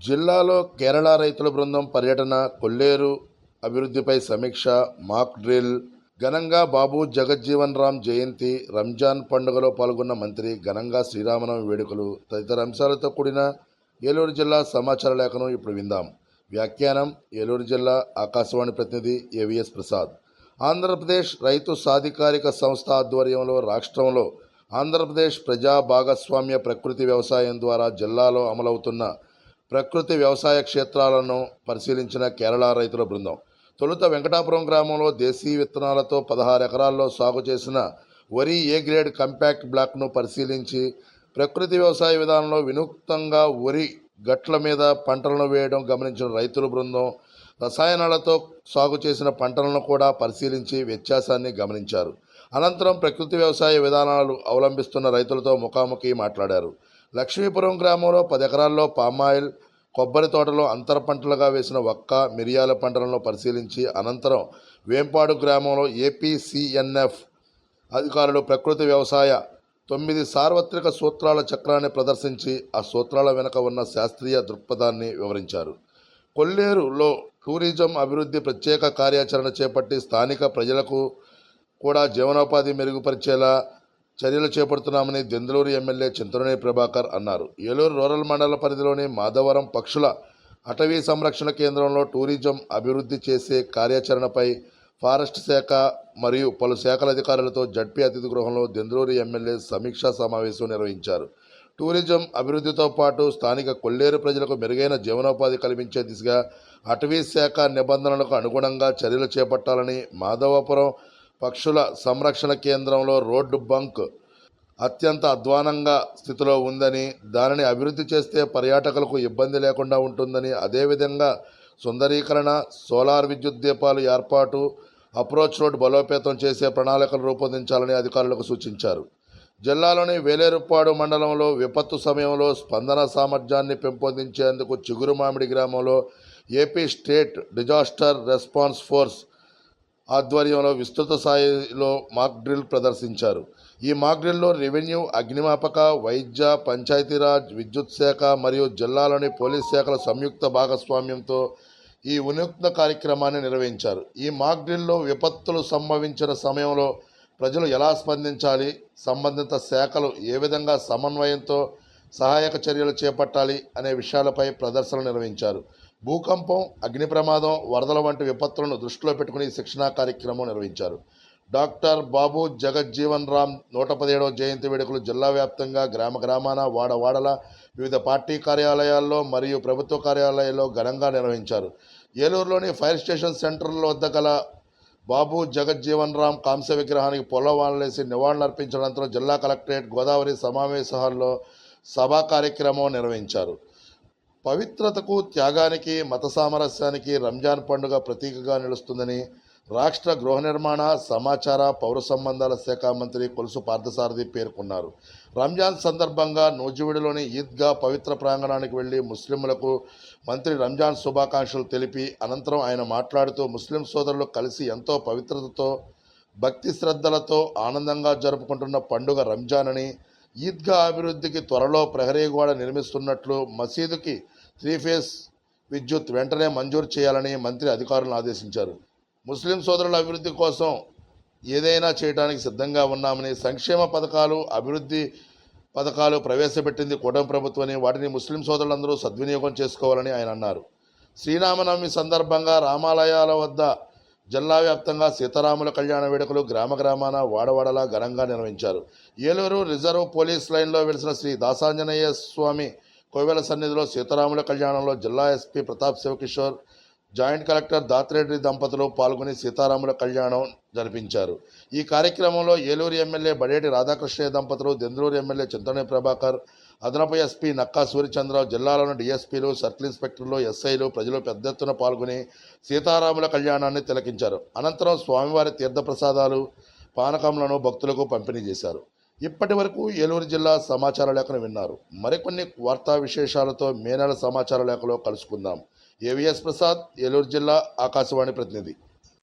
జిల్లాలో కేరళ రైతుల బృందం పర్యటన, కొల్లేరు అభివృద్ధిపై సమీక్ష, మాక్ డ్రిల్. ఘనంగా బాబు జగజ్జీవన్ రామ్ జయంతి, రంజాన్ పండుగలో పాల్గొన్న మంత్రి, ఘనంగా శ్రీరామనవమి వేడుకలు తదితర అంశాలతో కూడిన ఏలూరు జిల్లా సమాచార లేఖను ఇప్పుడు విందాం. వ్యాఖ్యానం ఏలూరు జిల్లా ఆకాశవాణి ప్రతినిధి ఏవిఎస్ ప్రసాద్. ఆంధ్రప్రదేశ్ రైతు సాధికారిక సంస్థ ఆధ్వర్యంలో రాష్ట్రంలో ఆంధ్రప్రదేశ్ ప్రజా భాగస్వామ్య ప్రకృతి వ్యవసాయం ద్వారా జిల్లాలో అమలవుతున్న ప్రకృతి వ్యవసాయ క్షేత్రాలను పరిశీలించిన కేరళ రైతుల బృందం తొలుత వెంకటాపురం గ్రామంలో దేశీ విత్తనాలతో 16 ఎకరాల్లో సాగు చేసిన వరి ఏ గ్రేడ్ కంపాక్ట్ బ్లాక్ను పరిశీలించి ప్రకృతి వ్యవసాయ విధానంలో వినూత్నంగా వరి గట్ల మీద పంటలను వేయడం గమనించిన రైతుల బృందం రసాయనాలతో సాగు చేసిన పంటలను కూడా పరిశీలించి వ్యత్యాసాన్ని గమనించారు. అనంతరం ప్రకృతి వ్యవసాయ విధానాలు అవలంబిస్తున్న రైతులతో ముఖాముఖి మాట్లాడారు. లక్ష్మీపురం గ్రామంలో 10 ఎకరాల్లో పామాయిల్, కొబ్బరి తోటలో అంతర పంటలుగా వేసిన వక్క, మిరియాల పంటలను పరిశీలించి అనంతరం వేంపాడు గ్రామంలో ఏపీసీఎన్ఎఫ్ అధికారులు ప్రకృతి వ్యవసాయ 9 సార్వత్రిక సూత్రాల చక్రాన్ని ప్రదర్శించి ఆ సూత్రాల వెనుక ఉన్న శాస్త్రీయ దృక్పథాన్ని వివరించారు. కొల్లేరులో టూరిజం అభివృద్ధి ప్రత్యేక కార్యాచరణ చేపట్టి స్థానిక ప్రజలకు కూడా జీవనోపాధి మెరుగుపరిచేలా చర్యలు చేపడుతున్నామని దెందులూరు ఎమ్మెల్యే చింతనేని ప్రభాకర్ అన్నారు. ఏలూరు రూరల్ మండల పరిధిలోని మాధవరం పక్షుల అటవీ సంరక్షణ కేంద్రంలో టూరిజం అభివృద్ధి చేసే కార్యాచరణపై ఫారెస్ట్ శాఖ మరియు పలు శాఖల అధికారులతో జడ్పీ అతిథి గృహంలో దెందులూరు ఎమ్మెల్యే సమీక్షా సమావేశం నిర్వహించారు. టూరిజం అభివృద్ధితో పాటు స్థానిక కొల్లేరు ప్రజలకు మెరుగైన జీవనోపాధి కల్పించే దిశగా అటవీ శాఖ నిబంధనలకు అనుగుణంగా చర్యలు చేపట్టాలని, మాధవపురం పక్షుల సంరక్షణ కేంద్రంలో రోడ్డు బంక్ అత్యంత అధ్వానంగా స్థితిలో ఉందని, దానిని అభివృద్ధి చేస్తే పర్యాటకులకు ఇబ్బంది లేకుండా ఉంటుందని, అదేవిధంగా సుందరీకరణ, సోలార్ విద్యుత్ దీపాలు ఏర్పాటు, అప్రోచ్ రోడ్ బలోపేతం చేసే ప్రణాళికలు రూపొందించాలని అధికారులకు సూచించారు. జిల్లాలోని వేలేరుపాడు మండలంలో విపత్తు సమయంలో స్పందన సామర్థ్యాన్ని పెంపొందించేందుకు చిగురుమామిడి గ్రామంలో AP state disaster response force ఆధ్వర్యంలో విస్తృత స్థాయిలో మాక్ డ్రిల్ ప్రదర్శించారు. ఈ మాక్ డ్రిల్లో రెవెన్యూ, అగ్నిమాపక, వైద్య, పంచాయతీరాజ్, విద్యుత్ శాఖ మరియు జిల్లాలోని పోలీస్ శాఖల సంయుక్త భాగస్వామ్యంతో ఈ వినూత్న కార్యక్రమాన్ని నిర్వహించారు. ఈ మాక్ డ్రిల్లో విపత్తులు సంభవించిన సమయంలో ప్రజలు ఎలా స్పందించాలి, సంబంధిత శాఖలు ఏ విధంగా సమన్వయంతో సహాయక చర్యలు చేపట్టాలి అనే విషయాలపై ప్రదర్శనలు నిర్వహించారు. భూకంపం, అగ్ని ప్రమాదం, వరదల వంటి విపత్తులను దృష్టిలో పెట్టుకుని శిక్షణా కార్యక్రమం నిర్వహించారు. డాక్టర్ బాబు జగజ్జీవన్ రామ్ 117వ జయంతి వేడుకలు జిల్లా వ్యాప్తంగా గ్రామ గ్రామాన, వాడవాడల, వివిధ పార్టీ కార్యాలయాల్లో మరియు ప్రభుత్వ కార్యాలయాల్లో ఘనంగా నిర్వహించారు. ఏలూరులోని ఫైర్ స్టేషన్ సెంటర్ల వద్ద గల బాబు జగజ్జీవన్ రామ్ కాంస్య విగ్రహానికి పొలవాన్లేసి నివాళులర్పించిన అనంతరం జిల్లా కలెక్టరేట్ గోదావరి సమావేశ హాల్లో సభా కార్యక్రమం నిర్వహించారు. పవిత్రతకు, త్యాగానికి, మత సామరస్యానికి రంజాన్ పండుగ ప్రతీకగా నిలుస్తుందని రాష్ట్ర గృహ నిర్మాణ, సమాచార, పౌర సంబంధాల శాఖ మంత్రి కొలుసు పార్థసారథి పేర్కొన్నారు. రంజాన్ సందర్భంగా నూజివీడులోని ఈద్గా పవిత్ర ప్రాంగణానికి వెళ్లి ముస్లింలకు మంత్రి రంజాన్ శుభాకాంక్షలు తెలిపి అనంతరం ఆయన మాట్లాడుతూ ముస్లిం సోదరులు కలిసి ఎంతో పవిత్రతతో, భక్తి శ్రద్ధలతో ఆనందంగా జరుపుకుంటున్న పండుగ రంజాన్ అని, ఈద్గా అభివృద్ధికి త్వరలో ప్రహరీ గోడ నిర్మిస్తున్నట్లు, మసీదుకి 3 ఫేజ్ విద్యుత్ వెంటనే మంజూరు చేయాలని మంత్రి అధికారులను ఆదేశించారు. ముస్లిం సోదరుల అభివృద్ధి కోసం ఏదైనా చేయడానికి సిద్ధంగా ఉన్నామని, సంక్షేమ పథకాలు, అభివృద్ధి పథకాలు ప్రవేశపెట్టింది కూటమి ప్రభుత్వమని, వాటిని ముస్లిం సోదరులందరూ సద్వినియోగం చేసుకోవాలని ఆయన అన్నారు. శ్రీరామనవమి సందర్భంగా రామాలయాల వద్ద జిల్లా వ్యాప్తంగా సీతారాముల కళ్యాణ వేడుకలు గ్రామ గ్రామాన, వాడవాడలా ఘనంగా నిర్వహించారు. ఏలూరు రిజర్వ్ పోలీస్ లైన్లో వెలిసిన శ్రీ దాసాంజనేయ స్వామి కోవెల సన్నిధిలో సీతారాముల కళ్యాణంలో జిల్లా SP Pratap Shivakishore, joint collector Datreddy దంపతులు పాల్గొని సీతారాముల కళ్యాణం జరిపించారు. ఈ కార్యక్రమంలో ఏలూరు ఎమ్మెల్యే బడేటి రాధాకృష్ణయ్య దంపతులు, దెందులూరు ఎమ్మెల్యే చింతనేని ప్రభాకర్, అదనపు ఎస్పీ నక్కా సూర్యచంద్రరావు, జిల్లాలోని డిఎస్పీలు, సర్కిల్ ఇన్స్పెక్టర్లు, ఎస్ఐలు, ప్రజలు పెద్ద ఎత్తున పాల్గొని సీతారాముల కళ్యాణాన్ని తిలకించారు. అనంతరం స్వామివారి తీర్థప్రసాదాలు, పానకములను భక్తులకు పంపిణీ చేశారు. ఇప్పటి వరకు ఏలూరు జిల్లా సమాచార లేఖను విన్నారు. మరికొన్ని వార్తా విశేషాలతో మే నెల సమాచార లేఖలో కలుసుకుందాం. ఏవిఎస్ ప్రసాద్, ఏలూరు జిల్లా ఆకాశవాణి ప్రతినిధి.